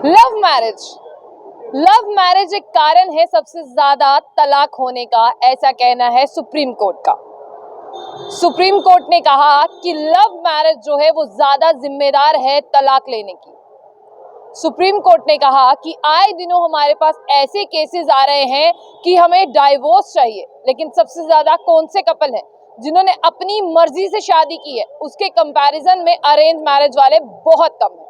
Love marriage love marriage एक कारण है सबसे ज्यादा तलाक होने का, ऐसा कहना है सुप्रीम कोर्ट का। सुप्रीम कोर्ट ने कहा कि लव मैरिज जो है वो ज्यादा जिम्मेदार है तलाक लेने की। सुप्रीम कोर्ट ने कहा कि आए दिनों हमारे पास ऐसे केसेस आ रहे हैं कि हमें डाइवोर्स चाहिए, लेकिन सबसे ज्यादा कौन से कपल हैं जिन्होंने अपनी मर्जी से शादी की है, उसके कंपैरिजन में अरेंज मैरिज वाले बहुत कम हैं।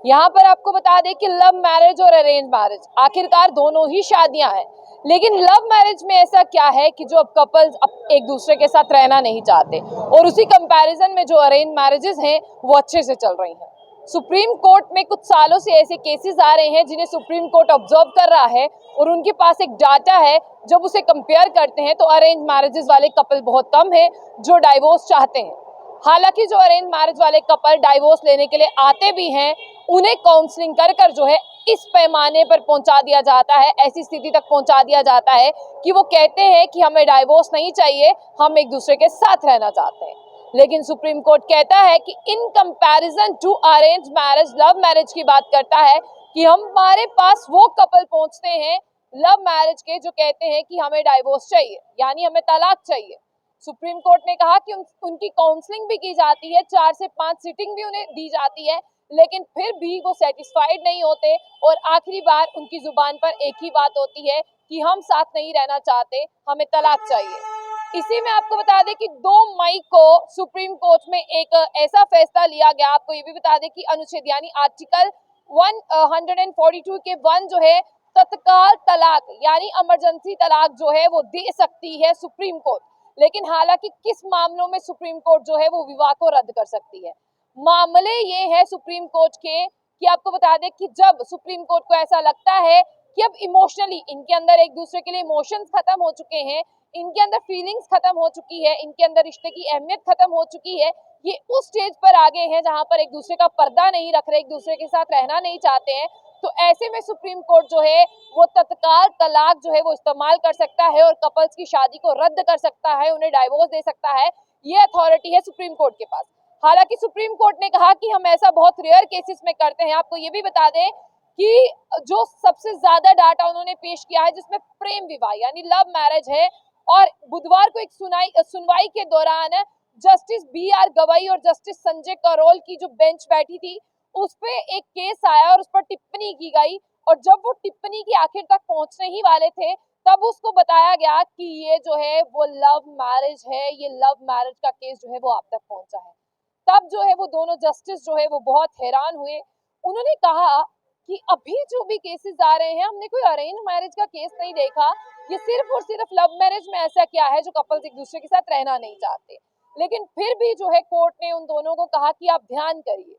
यहाँ पर आपको बता दें कि लव मैरिज और अरेंज मैरिज आखिरकार दोनों ही शादियां हैं, लेकिन लव मैरिज में ऐसा क्या है कि जो अब कपल्स अब एक दूसरे के साथ रहना नहीं चाहते, और उसी कंपैरिजन में जो अरेंज मैरिजेस हैं वो अच्छे से चल रही हैं। सुप्रीम कोर्ट में कुछ सालों से ऐसे केसेस आ रहे हैं जिन्हें सुप्रीम कोर्ट ऑब्जर्व कर रहा है, और उनके पास एक डाटा है। जब उसे कंपेयर करते हैं तो अरेंज मैरिजेस वाले कपल बहुत कम है जो डाइवोर्स चाहते हैं। हालांकि जो अरेंज मैरिज वाले कपल डाइवोर्स लेने के लिए आते भी हैं, उन्हें काउंसलिंग कर कर जो है इस पैमाने पर पहुंचा दिया जाता है, ऐसी स्थिति तक पहुंचा दिया जाता है कि वो कहते हैं कि हमें डाइवोर्स नहीं चाहिए, हम एक दूसरे के साथ रहना चाहते हैं। लेकिन सुप्रीम कोर्ट कहता है कि in comparison to arrange marriage, love marriage की बात करता है कि हमारे पास वो कपल पहुंचते हैं लव मैरिज के जो कहते हैं कि हमें डाइवोर्स चाहिए, यानी हमें तलाक चाहिए। सुप्रीम कोर्ट ने कहा कि उनकी काउंसलिंग भी की जाती है, 4 से 5 सीटिंग भी उन्हें दी जाती है, लेकिन फिर भी वो सेटिस्फाइड नहीं होते, और आखिरी बार उनकी जुबान पर एक ही बात होती है कि हम साथ नहीं रहना चाहते, हमें तलाक चाहिए। इसी में आपको बता दें कि 2 मई को सुप्रीम कोर्ट में एक ऐसा फैसला लिया गया। आपको ये भी बता दें कि अनुच्छेद यानी आर्टिकल 142 के 1 जो है, तत्काल तलाक यानी इमरजेंसी तलाक जो है वो दे सकती है सुप्रीम कोर्ट। लेकिन हालांकि किस मामलों में सुप्रीम कोर्ट जो है वो विवाह को रद्द कर सकती है। मामले ये है सुप्रीम कोर्ट के कि आपको बता दें कि जब सुप्रीम कोर्ट को ऐसा लगता है कि अब इमोशनली इनके अंदर एक दूसरे के लिए इमोशंस खत्म हो चुके हैं, इनके अंदर फीलिंग्स खत्म हो चुकी है, इनके अंदर रिश्ते की अहमियत खत्म हो चुकी है, ये उस स्टेज पर आ गए हैं जहां पर एक दूसरे का पर्दा नहीं रख रहे, एक दूसरे के साथ रहना नहीं चाहते हैं, तो ऐसे में सुप्रीम कोर्ट जो है वो तत्काल तलाक जो है वो इस्तेमाल कर सकता है और कपल्स की शादी को रद्द कर सकता है, उन्हें डाइवोर्स दे सकता है। ये अथॉरिटी है सुप्रीम कोर्ट के पास। हालांकि सुप्रीम कोर्ट ने कहा कि हम ऐसा बहुत रेयर केसेस में करते हैं। आपको ये भी बता दें कि जो सबसे ज्यादा डाटा उन्होंने पेश किया है जिसमें प्रेम विवाह यानी लव मैरिज है, और बुधवार को एक सुनवाई के दौरान जस्टिस BR गवई और जस्टिस संजय करोल की जो बेंच बैठी थी, उस पे एक केस आया और उस पर टिप्पणी की गई, और जब वो टिप्पणी की आखिर तक पहुंचने ही वाले थे तब उसको बताया गया कि ये जो है वो लव मैरिज है, ये लव मैरिज का केस जो है वो आप तक पहुंचा है। तब जो है वो दोनों जस्टिस जो है वो बहुत हैरान हुए। उन्होंने कहा कि अभी जो भी केसेस आ रहे हैं, हमने कोई अरेंज मैरिज का केस नहीं देखा, ये सिर्फ और सिर्फ लव मैरिज में ऐसा क्या है जो कपल्स एक दूसरे के साथ रहना नहीं चाहते। लेकिन फिर भी जो है कोर्ट ने उन दोनों को कहा कि आप ध्यान करिए,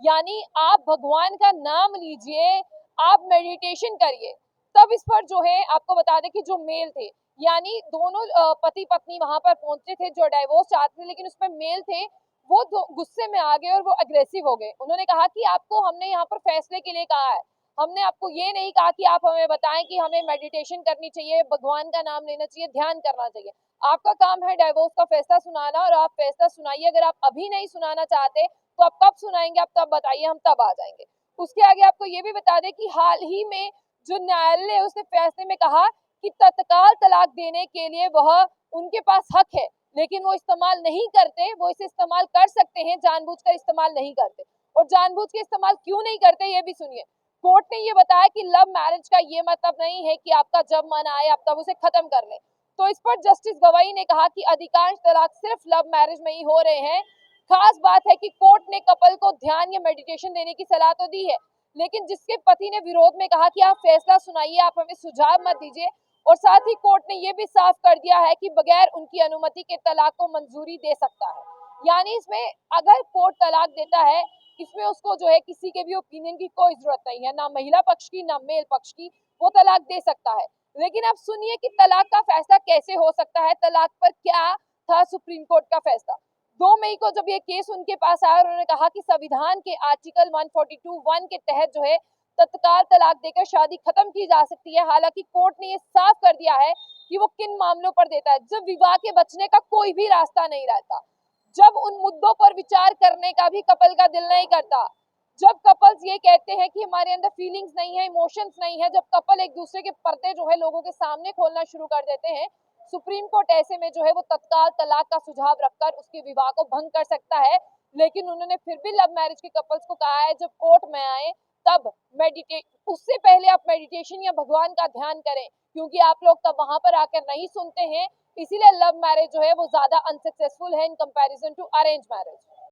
यानी आप भगवान का नाम लीजिए, आप मेडिटेशन करिए। तब इस पर जो है आपको बता दें कि जो मेल थे, यानी दोनों पति पत्नी वहां पर पहुंचे थे जो डाइवोर्स चाहते थे, लेकिन उसमें मेल थे, वो गुस्से में आ गए और वो अग्रेसिव हो गए। उन्होंने कहा कि आपको हमने यहाँ पर फैसले के लिए कहा है, हमने आपको ये नहीं कहा कि आप हमें बताएं कि हमें मेडिटेशन करनी चाहिए, भगवान का नाम लेना चाहिए, ध्यान करना चाहिए। आपका काम है डाइवोर्स का फैसला सुनाना, और आप फैसला सुनाइए। अगर आप अभी नहीं सुनाना चाहते तो आप कब सुनाएंगे, आप तब बताइए, हम तब आ जाएंगे। उसके आगे आपको ये भी बता दें कि हाल ही में जो न्यायालय है उसने फैसले में कहा कि तत्काल तलाक देने के लिए वह उनके पास हक है, लेकिन वो इस्तेमाल नहीं करते। वो इसे इस्तेमाल कर सकते हैं, जानबूझकर इस्तेमाल नहीं करते। और जानबूझ के इस्तेमाल क्यों नहीं करते ये भी सुनिए। कोर्ट ने ये बताया कि लव मैरिज का ये मतलब नहीं है कि आपका जब मन आए आप तब उसे खत्म कर लें। तो इस पर जस्टिस गवई ने कहा कि अधिकांश तलाक सिर्फ लव मैरिज में ही हो रहे हैं। खास बात है कि कोर्ट ने कपल को ध्यान या मेडिटेशन देने की सलाह तो दी है, लेकिन जिसके पति ने विरोध में कहा कि आप फैसला सुनाइए, आप हमें सुझाव मत दीजिए। और साथ ही कोर्ट ने यह भी साफ कर दिया है कि बगैर उनकी अनुमति के तलाक को मंजूरी दे सकता है। यानी इसमें अगर कोर्ट तलाक देता है, इसमें उसको जो है किसी के भी ओपिनियन की कोई जरूरत नहीं है, ना महिला पक्ष की ना मेल पक्ष की, वो तलाक दे सकता है। लेकिन अब सुनिए कि तलाक का फैसला कैसे हो सकता है, तलाक पर क्या था सुप्रीम कोर्ट का फैसला। 2 मई को जब ये केस उनके पास आया, उन्होंने कहा कि संविधान के आर्टिकल 142(1) के तहत जो है तत्काल तलाक देकर शादी खत्म की जा सकती है। हालांकि कोर्ट ने ये साफ कर दिया है कि वो किन मामलों पर देता है, जब विवाह के बचने का कोई भी रास्ता नहीं रहता, जब उन मुद्दों पर विचार करने का भी कपल का दिल नहीं करता, जब कपल्स ये कहते हमारे अंदर फीलिंग्स नहीं है, इमोशंस नहीं है, जब कपल एक दूसरे के पर्दे जो है लोगों के सामने खोलना शुरू कर देते हैं, सुप्रीम कोर्ट ऐसे में जो है वो तत्काल तलाक का सुझाव रखकर उसके विवाह को भंग कर सकता है। लेकिन उन्होंने फिर भी लव मैरिज के कपल्स को कहा है, जब कोर्ट में आए तब उससे पहले आप मेडिटेशन या भगवान का ध्यान करें, क्योंकि आप लोग तब वहां पर आकर नहीं सुनते हैं। इसीलिए लव मैरिज जो है वो ज्यादा अनसक्सेसफुल है in comparison to arrange marriage.